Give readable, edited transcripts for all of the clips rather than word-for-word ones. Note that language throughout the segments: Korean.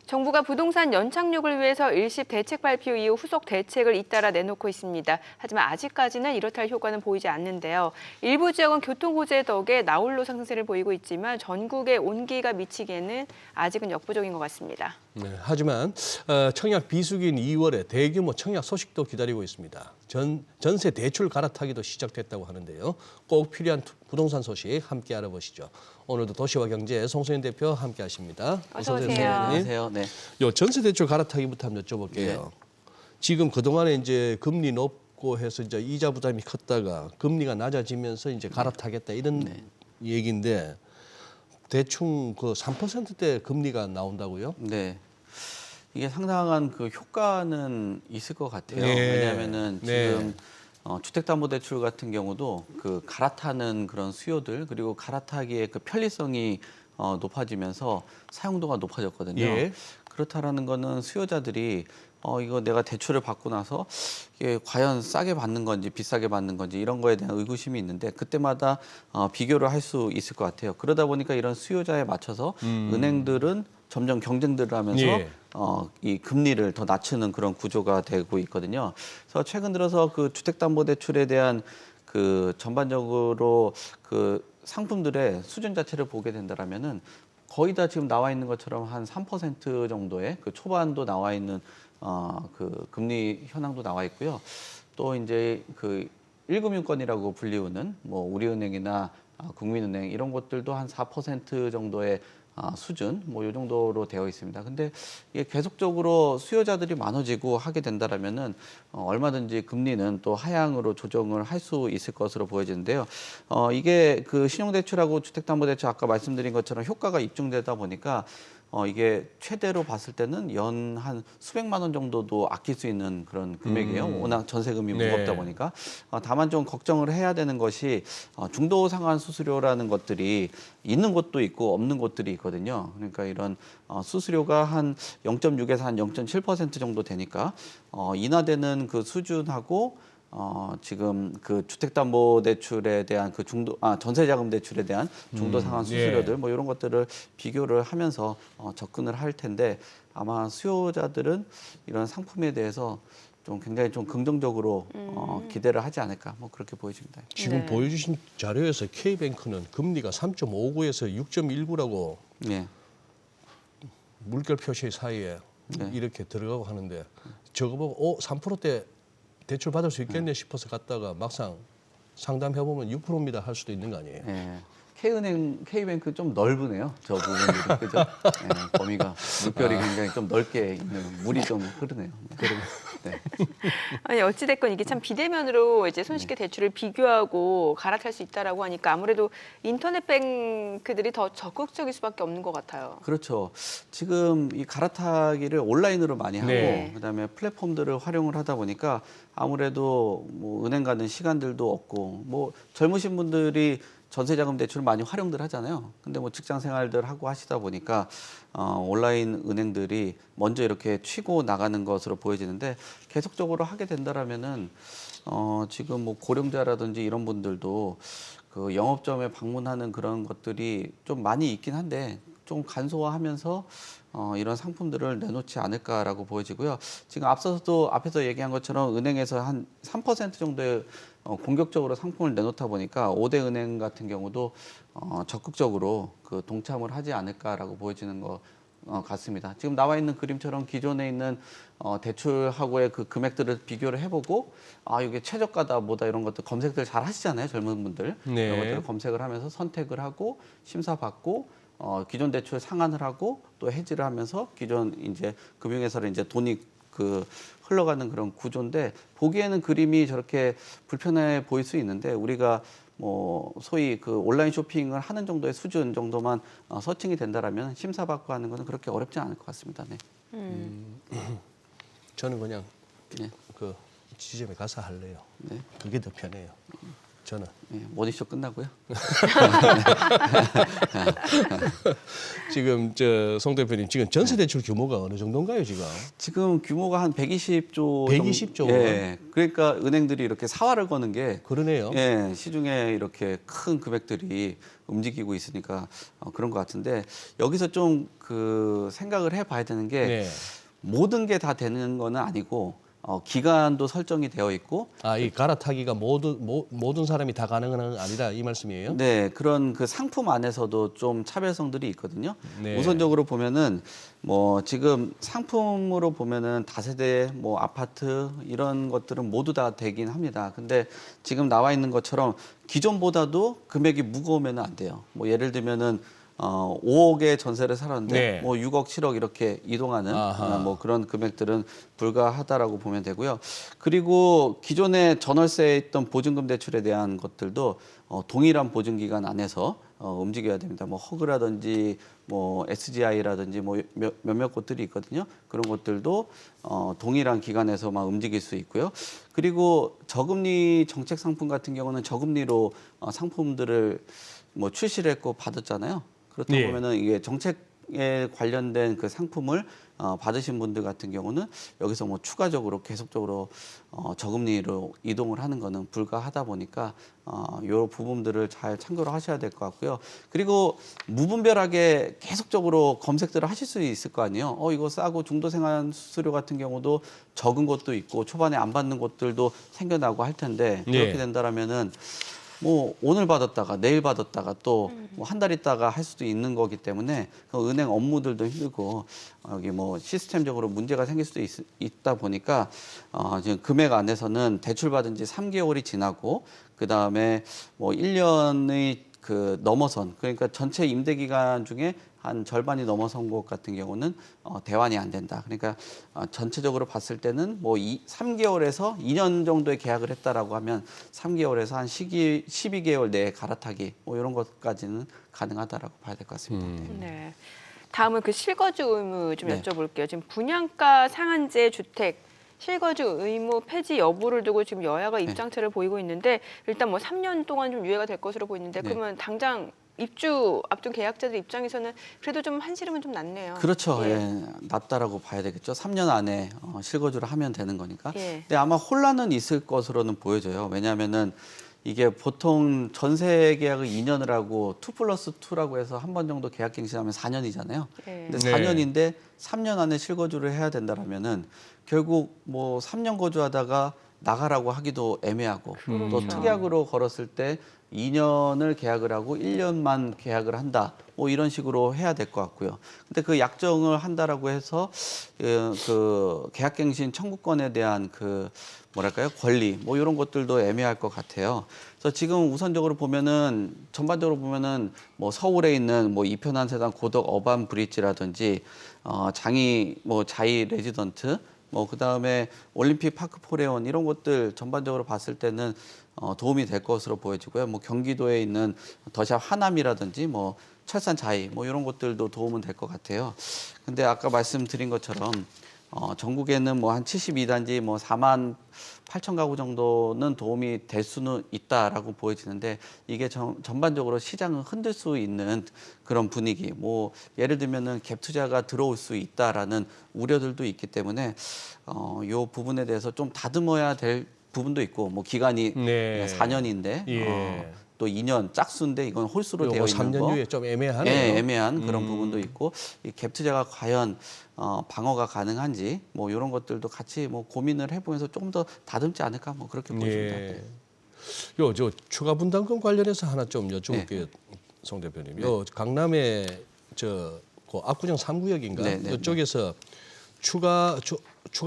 정부가 부동산 연착륙을 위해서 일시 대책 발표 이후 후속 대책을 잇따라 내놓고 있습니다. 하지만 아직까지는 이렇다 할 효과는 보이지 않는데요. 일부 지역은 교통 호재 덕에 나홀로 상승세를 보이고 있지만 전국에 온기가 미치기에는 아직은 역부족인 것 같습니다. 네, 하지만 청약 비수기인 2월에 대규모 청약 소식도 기다리고 있습니다. 전세 대출 갈아타기도 시작됐다고 하는데요. 꼭 필요한 부동산 소식 함께 알아보시죠. 오늘도 도시와 경제 송소연 대표 함께 하십니다. 어서 오세요. 안녕하세요. 네. 요 전세 대출 갈아타기부터 한번 여쭤볼게요. 네. 지금 그동안에 이제 금리 높고 해서 이제 이자 부담이 컸다가 금리가 낮아지면서 이제 갈아타겠다 이런 얘기인데 대충 그 3%대 금리가 나온다고요? 네. 이게 상당한 그 효과는 있을 것 같아요. 네. 왜냐하면은 네. 지금 주택담보대출 같은 경우도 그 갈아타는 그런 수요들 그리고 갈아타기의 그 편리성이 높아지면서 사용도가 높아졌거든요. 예. 그렇다라는 거는 수요자들이 이거 내가 대출을 받고 나서 이게 과연 싸게 받는 건지 비싸게 받는 건지 이런 거에 대한 의구심이 있는데 그때마다 비교를 할 수 있을 것 같아요. 그러다 보니까 이런 수요자에 맞춰서 은행들은 점점 경쟁들을 하면서 예. 이 금리를 더 낮추는 그런 구조가 되고 있거든요. 그래서 최근 들어서 그 주택담보대출에 대한 그 전반적으로 그 상품들의 수준 자체를 보게 된다라면은 거의 다 지금 나와 있는 것처럼 한 3% 정도의 그 초반도 나와 있는 그 금리 현황도 나와 있고요. 또 이제 그 1금융권이라고 불리우는 뭐 우리은행이나 국민은행 이런 것들도 한 4% 정도의 수준 뭐 이 정도로 되어 있습니다. 근데 이게 계속적으로 수요자들이 많아지고 하게 된다라면은 얼마든지 금리는 또 하향으로 조정을 할 수 있을 것으로 보여지는데요. 이게 그 신용대출하고 주택담보대출 아까 말씀드린 것처럼 효과가 입증되다 보니까 이게 최대로 봤을 때는 연 한 수백만 원 정도도 아낄 수 있는 그런 금액이에요. 워낙 전세금이 네. 무겁다 보니까. 다만 좀 걱정을 해야 되는 것이 중도 상환 수수료라는 것들이 있는 곳도 있고 없는 곳들이 있거든요. 그러니까 이런 수수료가 한 0.6에서 한 0.7% 정도 되니까 인하되는 그 수준하고 지금 그 주택담보대출에 대한 그 전세자금 대출에 대한 중도 상환 수수료들 예. 뭐 이런 것들을 비교를 하면서 접근을 할 텐데 아마 수요자들은 이런 상품에 대해서 좀 굉장히 좀 긍정적으로 기대를 하지 않을까 뭐 그렇게 보여집니다. 지금 네. 보여주신 자료에서 K뱅크는 금리가 3.59에서 6.19라고 네. 물결 표시 사이에 이렇게 들어가고 하는데 저거 보고 3%대 대출 받을 수 있겠네 싶어서 갔다가 막상 상담해보면 6%입니다 할 수도 있는 거 아니에요? 네. K뱅크 좀 넓으네요. 저 부분들이 그죠? 네, 범위가 물결이 굉장히 좀 넓게 있는 물이 좀 흐르네요. 네. 아니 어찌됐건 이게 참 비대면으로 이제 손쉽게 대출을 비교하고 갈아탈 수 있다라고 하니까 아무래도 인터넷 뱅크들이 더 적극적일 수밖에 없는 것 같아요. 그렇죠. 지금 이 갈아타기를 온라인으로 많이 하고 네. 그다음에 플랫폼들을 활용을 하다 보니까 아무래도 뭐 은행 가는 시간들도 없고 뭐 젊으신 분들이 전세자금 대출을 많이 활용들 하잖아요. 근데 뭐 직장 생활들 하고 하시다 보니까 온라인 은행들이 먼저 이렇게 치고 나가는 것으로 보여지는데 계속적으로 하게 된다라면은 지금 뭐 고령자라든지 이런 분들도 그 영업점에 방문하는 그런 것들이 좀 많이 있긴 한데 좀 간소화하면서 이런 상품들을 내놓지 않을까라고 보여지고요. 지금 앞에서 얘기한 것처럼 은행에서 한 3% 정도의 공격적으로 상품을 내놓다 보니까 5대 은행 같은 경우도 적극적으로 그 동참을 하지 않을까라고 보여지는 것 같습니다. 지금 나와 있는 그림처럼 기존에 있는 대출하고의 그 금액들을 비교를 해보고 이게 최저가다 뭐다 이런 것들 검색들 잘 하시잖아요. 젊은 분들. 네. 이런 것들을 검색을 하면서 선택을 하고 심사받고 기존 대출 상환을 하고 또 해지를 하면서 기존 이제 금융회사로 이제 돈이 그 흘러가는 그런 구조인데 보기에는 그림이 저렇게 불편해 보일 수 있는데 우리가 뭐 소위 그 온라인 쇼핑을 하는 정도의 수준 정도만 서칭이 된다라면 심사받고 하는 것은 그렇게 어렵지 않을 것 같습니다. 네. 저는 그냥 네. 그 지점에 가서 할래요. 네. 그게 더 편해요. 저는. 예, 모니쇼 끝나고요. 지금 송 대표님 지금 전세 대출 규모가 어느 정도인가요 지금? 지금 규모가 한 120조 120조? 예. 그러니까 은행들이 이렇게 사활을 거는 게 그러네요. 예, 시중에 이렇게 큰 금액들이 움직이고 있으니까 그런 것 같은데 여기서 좀 그 생각을 해봐야 되는 게 네. 모든 게 다 되는 거는 아니고 기간도 설정이 되어 있고 이 갈아타기가 모든 사람이 다 가능한 건 아니라 이 말씀이에요? 네, 그런 그 상품 안에서도 좀 차별성들이 있거든요. 네. 우선적으로 보면은 뭐 지금 상품으로 보면은 다세대 뭐 아파트 이런 것들은 모두 다 되긴 합니다. 근데 지금 나와 있는 것처럼 기존보다도 금액이 무거우면 안 돼요. 뭐 예를 들면은 5억의 전세를 살았는데 네. 뭐 6억, 7억 이렇게 이동하는 뭐 그런 금액들은 불가하다라고 보면 되고요. 그리고 기존에 전월세에 있던 보증금 대출에 대한 것들도 동일한 보증 기간 안에서 움직여야 됩니다. 뭐 허그라든지 뭐 SGI라든지 뭐 몇몇 곳들이 있거든요. 그런 것들도 동일한 기간에서만 움직일 수 있고요. 그리고 저금리 정책 상품 같은 경우는 저금리로 상품들을 뭐 출시를 했고 받았잖아요. 그렇다 예. 보면은 이게 정책에 관련된 그 상품을 받으신 분들 같은 경우는 여기서 뭐 추가적으로 계속적으로 저금리로 이동을 하는 거는 불가하다 보니까 요 부분들을 잘 참고를 하셔야 될 것 같고요. 그리고 무분별하게 계속적으로 검색들을 하실 수 있을 거 아니에요. 이거 싸고 중도생활 수수료 같은 경우도 적은 것도 있고 초반에 안 받는 것들도 생겨나고 할 텐데 그렇게 네. 된다라면은 뭐 오늘 받았다가 내일 받았다가 또 뭐 한 달 있다가 할 수도 있는 거기 때문에 그 은행 업무들도 힘들고 여기 뭐 시스템적으로 문제가 생길 수도 있다 보니까 지금 금액 안에서는 대출 받은 지 3개월이 지나고 그다음에 뭐 1년의 그 넘어선 그러니까 전체 임대 기간 중에 한 절반이 넘어선 곳 같은 경우는 대환이 안 된다. 그러니까 전체적으로 봤을 때는 뭐 3개월에서 2년 정도의 계약을 했다라고 하면 3개월에서 한 12개월 내에 갈아타기 뭐 이런 것까지는 가능하다라고 봐야 될 것 같습니다. 네. 다음은 그 실거주 의무 좀 네. 여쭤볼게요. 지금 분양가 상한제 주택 실거주 의무 폐지 여부를 두고 지금 여야가 입장차를 보이고 있는데 일단 뭐 3년 동안 좀 유예가 될 것으로 보이는데 네. 그러면 당장 입주 앞둔 계약자들 입장에서는 그래도 좀 한시름은 좀 낫네요. 그렇죠. 예. 예. 낫다라고 봐야 되겠죠. 3년 안에 실거주를 하면 되는 거니까. 예. 근데 아마 혼란은 있을 것으로는 보여져요. 왜냐하면은 이게 보통 전세 계약을 2년을 하고 2+2라고 해서 한 번 정도 계약 갱신하면 4년이잖아요. 예. 근데 네. 4년인데 3년 안에 실거주를 해야 된다라면은 결국 뭐 3년 거주하다가 나가라고 하기도 애매하고 또 특약으로 걸었을 때 2년을 계약을 하고 1년만 계약을 한다. 뭐 이런 식으로 해야 될 것 같고요. 근데 그 약정을 한다라고 해서 그 계약갱신 청구권에 대한 그 뭐랄까요? 권리 뭐 이런 것들도 애매할 것 같아요. 그래서 지금 우선적으로 보면은 전반적으로 보면은 뭐 서울에 있는 뭐 이편한 세상 고덕 어반 브릿지라든지 장이 뭐 자이 레지던트 뭐 그다음에 올림픽 파크 포레온 이런 것들 전반적으로 봤을 때는 도움이 될 것으로 보여지고요. 뭐 경기도에 있는 더샵 하남이라든지 뭐 철산 자이 뭐 이런 것들도 도움은 될 것 같아요. 근데 아까 말씀드린 것처럼 전국에는 뭐 한 72단지 뭐 4만 8천 가구 정도는 도움이 될 수는 있다라고 보여지는데 이게 전반적으로 시장을 흔들 수 있는 그런 분위기 뭐 예를 들면은 갭 투자가 들어올 수 있다라는 우려들도 있기 때문에 요 부분에 대해서 좀 다듬어야 될 부분도 있고 뭐 기간이 네. 4년인데 예. 또 2년 짝수인데 이건 홀수로 요거 되어 있는 3년 거. 후에 좀 애매하네요. 예, 애매한 그런 부분도 있고 이 갭 투자가 과연 방어가 가능한지 뭐 이런 것들도 같이 뭐 고민을 해보면서 조금 더 다듬지 않을까 뭐 그렇게 보여집니다. 네. 저 추가 분담금 관련해서 하나 좀 여쭤볼게요, 송 대표님. 요 강남에 그 압구정 3구역인가 네, 네, 이쪽에서 추가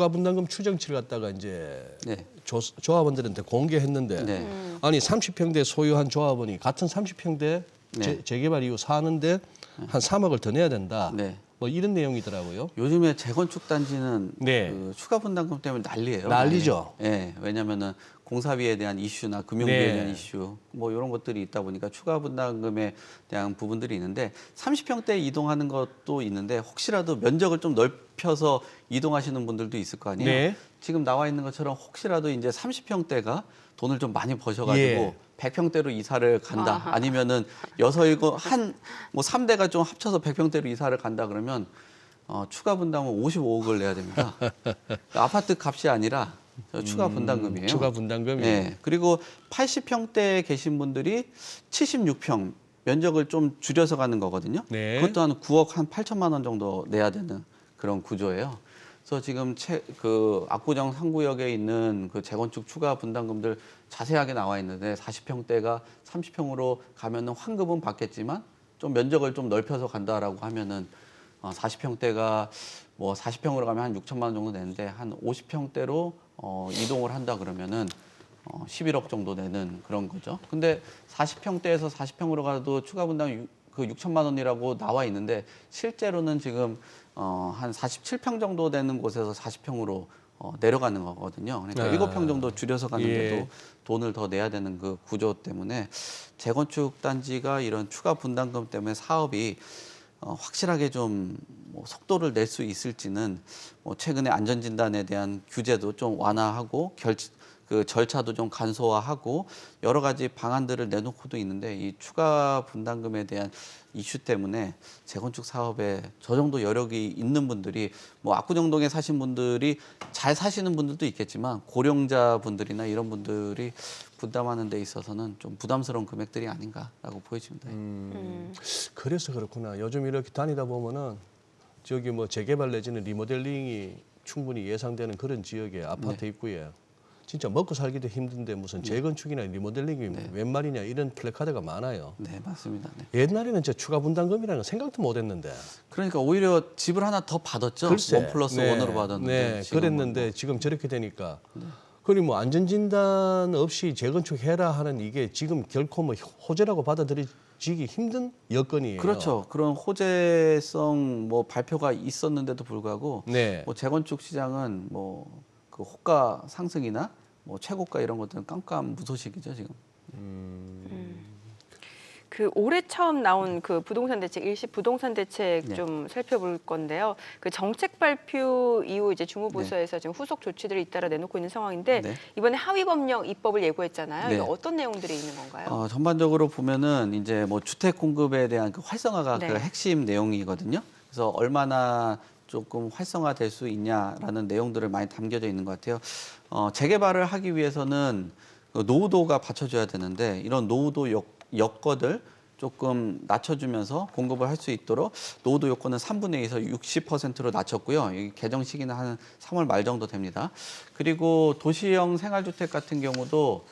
분담금 추정치를 갖다가 이제 네. 조합원들한테 공개했는데 네. 아니 30평대 소유한 조합원이 같은 30평대 네. 재개발 이후 사는데 한 3억을 더 내야 된다. 네. 뭐 이런 내용이더라고요. 요즘에 재건축 단지는 네. 그 추가 분담금 때문에 난리예요. 난리죠. 예, 왜냐면은 공사비에 대한 이슈나 금융비에 네. 대한 이슈 뭐 이런 것들이 있다 보니까 추가 분담금에 대한 부분들이 있는데 30평대 이동하는 것도 있는데 혹시라도 면적을 좀 넓혀서 이동하시는 분들도 있을 거 아니에요. 네. 지금 나와 있는 것처럼 혹시라도 이제 30평대가 돈을 좀 많이 버셔가지고 예. 100평대로 이사를 간다. 아니면은 일곱 뭐 3대가 좀 합쳐서 100평대로 이사를 간다 그러면 추가 분담은 55억을 내야 됩니다. 아파트 값이 아니라 추가 분담금이에요. 추가 분담금이. 네. 그리고 80평대에 계신 분들이 76평 면적을 좀 줄여서 가는 거거든요. 네. 그것도 한 9억 한 8천만 원 정도 내야 되는 그런 구조예요. 그래서 지금 그 압구정 3구역에 있는 그 재건축 추가 분담금들 자세하게 나와 있는데 40평대가 30평으로 가면은 환급은 받겠지만 좀 면적을 좀 넓혀서 간다라고 하면은 40평대가 뭐 40평으로 가면 한 6천만 원 정도 되는데 한 50평대로 이동을 한다 그러면은 11억 정도 되는 그런 거죠. 근데 40평대에서 40평으로 가도 추가 분담 그 6천만 원이라고 나와 있는데 실제로는 지금 한 47평 정도 되는 곳에서 40평으로 내려가는 거거든요. 그러니까 7평 정도 줄여서 가는데도 예. 돈을 더 내야 되는 그 구조 때문에 재건축 단지가 이런 추가 분담금 때문에 사업이 확실하게 좀뭐 속도를 낼 수 있을지는 뭐 최근에 안전진단에 대한 규제도 좀 완화하고 그 절차도 좀 간소화하고 여러 가지 방안들을 내놓고도 있는데 이 추가 분담금에 대한 이슈 때문에 재건축 사업에 저 정도 여력이 있는 분들이 뭐 압구정동에 사신 분들이 잘 사시는 분들도 있겠지만 고령자 분들이나 이런 분들이 부담하는 데 있어서는 좀 부담스러운 금액들이 아닌가라고 보여집니다. 그래서 그렇구나. 요즘 이렇게 다니다 보면은 저기 뭐 재개발 내지는 리모델링이 충분히 예상되는 그런 지역의 아파트 입구에 진짜 먹고 살기도 힘든데 무슨 재건축이나 리모델링이 웬 말이냐 이런 플래카드가 많아요. 네, 맞습니다. 네. 옛날에는 저 추가 분담금이라는 거 생각도 못했는데. 그러니까 오히려 집을 하나 더 받았죠. 글쎄. 1+1으로 받았는데. 네, 지금은 그랬는데 지금 저렇게 되니까. 그리고 뭐 안전진단 없이 재건축해라 하는 이게 지금 결코 뭐 호재라고 받아들여지기 힘든 여건이에요. 그렇죠. 그런 호재성 뭐 발표가 있었는데도 불구하고 네. 뭐 재건축 시장은 뭐 그 호가 상승이나 뭐 최고가 이런 것들은 깜깜무소식이죠 지금. 그 올해 처음 나온 그 부동산 대책 일시 부동산 대책 네. 좀 살펴볼 건데요. 그 정책 발표 이후 이제 주무부서에서 지금 후속 조치들을 잇따라 내놓고 있는 상황인데 네. 이번에 하위 법령 입법을 예고했잖아요. 네. 이거 어떤 내용들이 있는 건가요? 전반적으로 보면은 이제 뭐 주택 공급에 대한 그 활성화가 네. 그 핵심 내용이거든요. 그래서 얼마나 조금 활성화될 수 있냐라는 내용들을 많이 담겨져 있는 것 같아요. 재개발을 하기 위해서는 그 노후도가 받쳐줘야 되는데 이런 노후도 여건을 조금 낮춰주면서 공급을 할 수 있도록 노후도 요건은 3분의 2에서 60%로 낮췄고요. 이 개정 시기는 한 3월 말 정도 됩니다. 그리고 도시형 생활주택 같은 경우도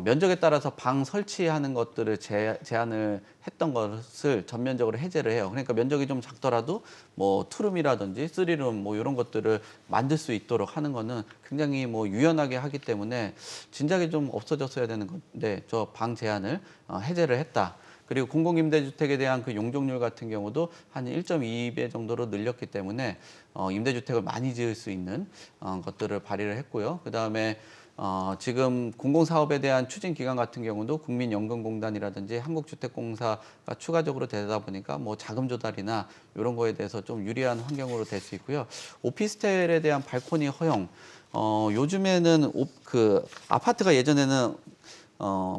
면적에 따라서 방 설치하는 것들을 제한을 했던 것을 전면적으로 해제를 해요. 그러니까 면적이 좀 작더라도 뭐 투룸이라든지 쓰리룸 뭐 이런 것들을 만들 수 있도록 하는 거는 굉장히 뭐 유연하게 하기 때문에 진작에 좀 없어졌어야 되는 건데 저 방 제한을 해제를 했다. 그리고 공공임대주택에 대한 그 용적률 같은 경우도 한 1.2배 정도로 늘렸기 때문에 임대주택을 많이 지을 수 있는 것들을 발의를 했고요. 그다음에 지금 공공사업에 대한 추진 기간 같은 경우도 국민연금공단이라든지 한국주택공사가 추가적으로 되다 보니까 뭐 자금 조달이나 이런 거에 대해서 좀 유리한 환경으로 될 수 있고요. 오피스텔에 대한 발코니 허용. 요즘에는 그 아파트가 예전에는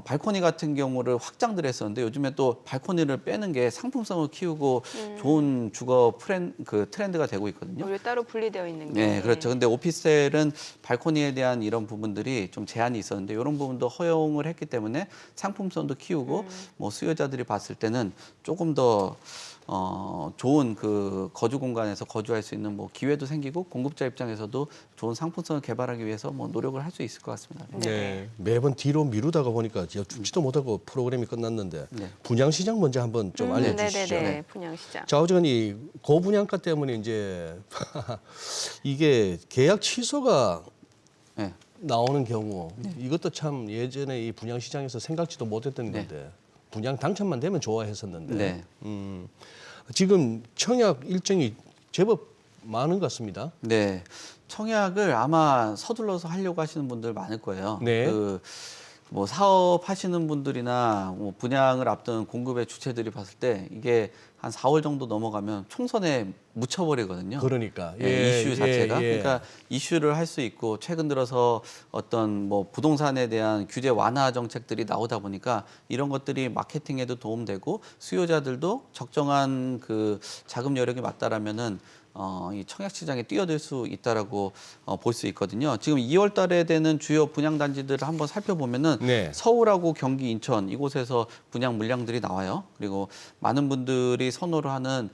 발코니 같은 경우를 확장들 했었는데 요즘에 또 발코니를 빼는 게 상품성을 키우고 좋은 주거 트렌드가 되고 있거든요. 원래 따로 분리되어 있는 게. 네, 그렇죠. 근데 오피스텔은 발코니에 대한 이런 부분들이 좀 제한이 있었는데 이런 부분도 허용을 했기 때문에 상품성도 키우고 뭐 수요자들이 봤을 때는 조금 더 좋은 그 거주 공간에서 거주할 수 있는 뭐 기회도 생기고 공급자 입장에서도 좋은 상품성을 개발하기 위해서 뭐 노력을 할 수 있을 것 같습니다. 네. 매번 뒤로 미루다가 보니까 죽지도 못하고 프로그램이 끝났는데 네. 분양시장 먼저 한번 좀 알려주시죠. 네네네. 분양시장. 자, 어쨌든 이 고분양가 때문에 이제 이게 계약 취소가 네. 나오는 경우 이것도 참 예전에 이 분양시장에서 생각지도 못했던 건데 분양 당첨만 되면 좋아했었는데 네. 지금 청약 일정이 제법 많은 것 같습니다. 네, 청약을 아마 서둘러서 하려고 하시는 분들 많을 거예요. 네. 뭐 사업하시는 분들이나 뭐 분양을 앞둔 공급의 주체들이 봤을 때 이게 한 4월 정도 넘어가면 총선에 묻혀버리거든요. 그러니까 이슈 자체가 예. 그러니까 이슈를 할 수 있고 최근 들어서 어떤 뭐 부동산에 대한 규제 완화 정책들이 나오다 보니까 이런 것들이 마케팅에도 도움되고 수요자들도 적정한 그 자금 여력이 맞다라면은 이 청약 시장에 뛰어들 수 있다라고 볼 수 있거든요. 지금 2월 달에 되는 주요 분양 단지들을 한번 살펴보면은 네. 서울하고 경기, 인천 이곳에서 분양 물량들이 나와요. 그리고 많은 분들이 선호를 하는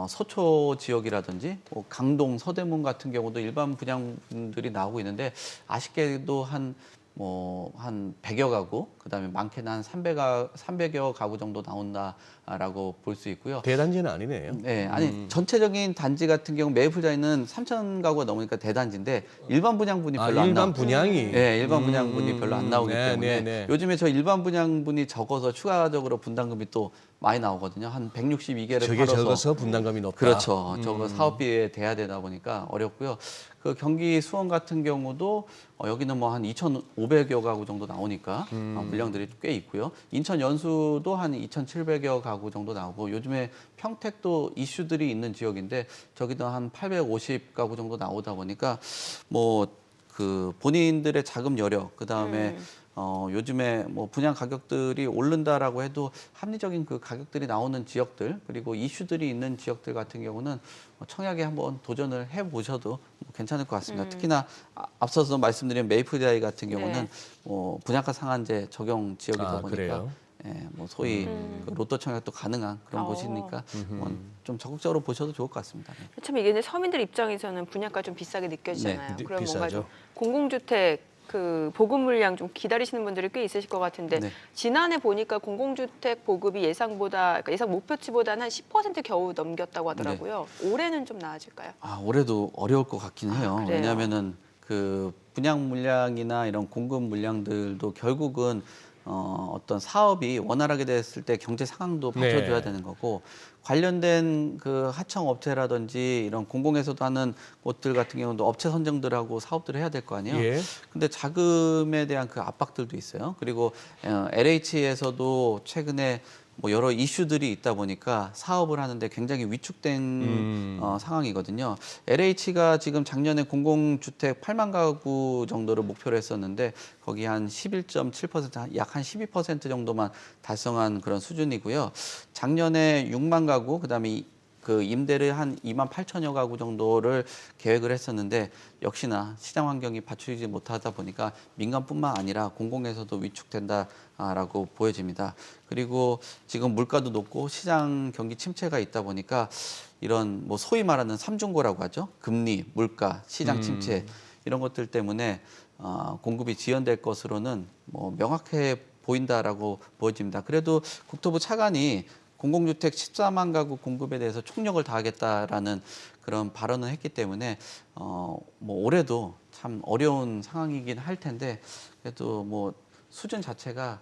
서초 지역이라든지 뭐 강동, 서대문 같은 경우도 일반 분양분들이 나오고 있는데 아쉽게도 한 100여 가구, 그다음에 많게는 한 300여 가구 정도 나온다라고 볼 수 있고요. 대단지는 아니네요. 네, 아니 전체적인 단지 같은 경우 매입 후자에는 3,000 가구가 넘으니까 대단지인데 일반 분양분이 별로 안 일반 나와요. 분양이. 네, 일반 분양분이 별로 안 나오기 네, 때문에 네. 요즘에 저 일반 분양분이 적어서 추가적으로 분담금이 또 많이 나오거든요. 한 162개를 저게 팔아서 적어서 분담금이 높다. 그렇죠. 저거 사업비에 대야 되다 보니까 어렵고요. 그 경기 수원 같은 경우도 여기는 뭐 한 2,500여 가구 정도 나오니까 물량들이 꽤 있고요. 인천 연수도 한 2,700여 가구 정도 나오고 요즘에 평택도 이슈들이 있는 지역인데 저기도 한 850 가구 정도 나오다 보니까 뭐 그 본인들의 자금 여력 그다음에 요즘에 뭐 분양 가격들이 오른다라고 해도 합리적인 그 가격들이 나오는 지역들 그리고 이슈들이 있는 지역들 같은 경우는 청약에 한번 도전을 해보셔도 뭐 괜찮을 것 같습니다. 특히나 앞서서 말씀드린 메이플다이 같은 경우는 네. 분양가 상한제 적용 지역이다 보니까 그래요? 예, 뭐 소위 그 로또 청약도 가능한 그런 곳이니까 좀 적극적으로 보셔도 좋을 것 같습니다. 네. 참 이게 이제 서민들 입장에서는 분양가 좀 비싸게 느껴지잖아요. 네, 그럼 뭔가 비싸죠. 좀 공공주택 그 보급 물량 좀 기다리시는 분들이 꽤 있으실 것 같은데 네. 지난해 보니까 공공주택 보급이 예상보다 그러니까 예상 목표치보다는 한 10% 겨우 넘겼다고 하더라고요. 올해는 좀 나아질까요? 올해도 어려울 것 같긴 해요. 그래요? 왜냐하면은 그 분양 물량이나 이런 공급 물량들도 결국은 어떤 사업이 원활하게 됐을 때 경제 상황도 받쳐줘야 네. 되는 거고 관련된 그 하청 업체라든지 이런 공공에서도 하는 곳들 같은 경우도 업체 선정들하고 사업들을 해야 될 거 아니에요. 예. 근데 자금에 대한 그 압박들도 있어요. 그리고 LH에서도 최근에 뭐 여러 이슈들이 있다 보니까 사업을 하는데 굉장히 위축된 상황이거든요. LH가 지금 작년에 공공주택 8만 가구 정도를 목표로 했었는데 거기 한 11.7%, 약 한 12% 정도만 달성한 그런 수준이고요. 작년에 6만 가구, 그다음에 그 임대를 한 2만 8천여 가구 정도를 계획을 했었는데 역시나 시장 환경이 받쳐주지 못하다 보니까 민간뿐만 아니라 공공에서도 위축된다라고 보여집니다. 그리고 지금 물가도 높고 시장 경기 침체가 있다 보니까 이런 뭐 소위 말하는 삼중고라고 하죠. 금리, 물가, 시장 침체 이런 것들 때문에 공급이 지연될 것으로는 뭐 명확해 보인다라고 보여집니다. 그래도 국토부 차관이 공공주택 14만 가구 공급에 대해서 총력을 다하겠다라는 그런 발언을 했기 때문에 뭐 올해도 참 어려운 상황이긴 할 텐데 그래도 뭐 수준 자체가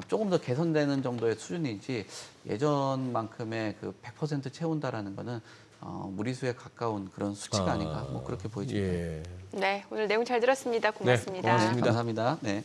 조금 더 개선되는 정도의 수준이지 예전만큼의 그 100% 채운다라는 거는 무리수에 가까운 그런 수치가 아닌가 뭐 그렇게 보여집니다. 예. 네, 오늘 내용 잘 들었습니다. 고맙습니다. 고맙습니다. 감사합니다. 네.